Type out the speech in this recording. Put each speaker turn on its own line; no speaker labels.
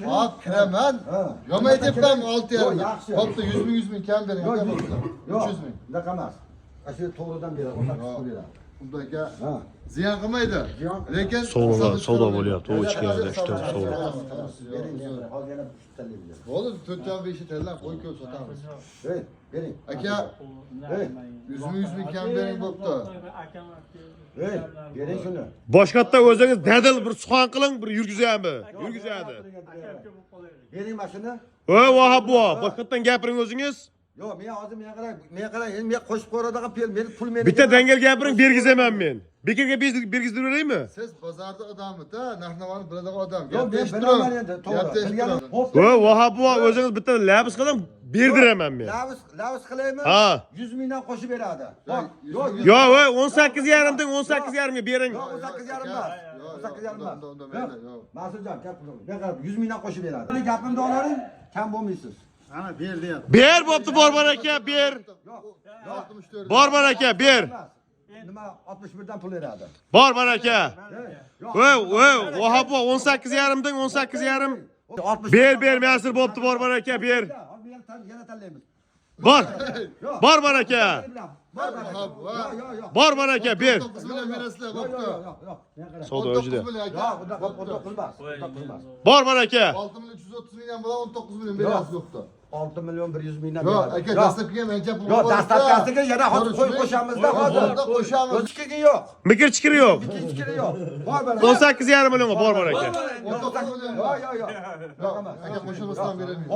Bak kiremen. Yomayacaklar 6 yarım. Hopta 100 bin kem verin.
Yok,
300 bin.
Ne kalmaz. Aşı doğrudan beri, ondan beri.
Bundaki ziyan kılmaydı. Lekin
Soda bo'lyapti, u ichgan ishda soda.
Oğlum tutacağım bir işi tellen koy köy satamiz.
Evet, verin.
Aka 100 bin kem verin boptu.
Evet, verin şunu.
Boshqatda o'zingiz dadil bir suxan qiling, bir yurgizaymi? Yurgizadi.
Verin başını.
Voy, vahab bu. Boshqatdan gapiring o'zingiz.
Yo, men hozir men qarang, men qo'shib qo'radigan meni pul meni.
Bitta dangal gapiring, bergizaman men. Bekirga bergizdirib beraymi?
Siz bozorda odammi-da, narx-navoni biladigan odam.
Yo, men bilaman endi, to'g'ri. Bilganim.
Voy, vahab bu, o'zingiz bitta labis qiling, berdiraman men.
Lavs qilaymi?
Ha.
100 mingdan qo'shib beradi.
Yo, voy, 18,5 dan 18,5 ga bering.
Yo, 18,5 emas. 18,5 emas. Mas'uljon, gap qildim. Men qarab 100 mingdan qo'shib beradi. Meni gapimni olaring, kam bo'lmaysiz.
Ana ber deyapti.
Ber bo'pti, Borbar aka, ber. Borbar aka, ber.
Nima 61 dan pul beradi.
Borbar aka. Voy, vahab bu 18,5 dan 18,5. Ber, mas'ul bo'pti, Borbar aka, ber.
Yana tanlaymiz.
Borbar aka. Borbar aka, ber.
9 million berasizlar, bo'pti.
Savdo o'jida.
Yo'q, unda qilmas.
Borbar aka.
6 million 330 million bilan 19 million berasiz, bo'pti.
6 million 100 mingdan
Yo'q,
beradi.
aka dastlabkiga mencha pul.
Yo'q, dastlabkasiga yana hozir qo'yamiz-da hozir.
Qo'shamiz.
O'zikigi yo'q.
Mikir chikiri yo'q.
Ikkinchikiri yo'q. Bor bor.
18,5 millionga Borbar aka.
Yo'q, yo'q. Aka qo'shilmasdan beramiz.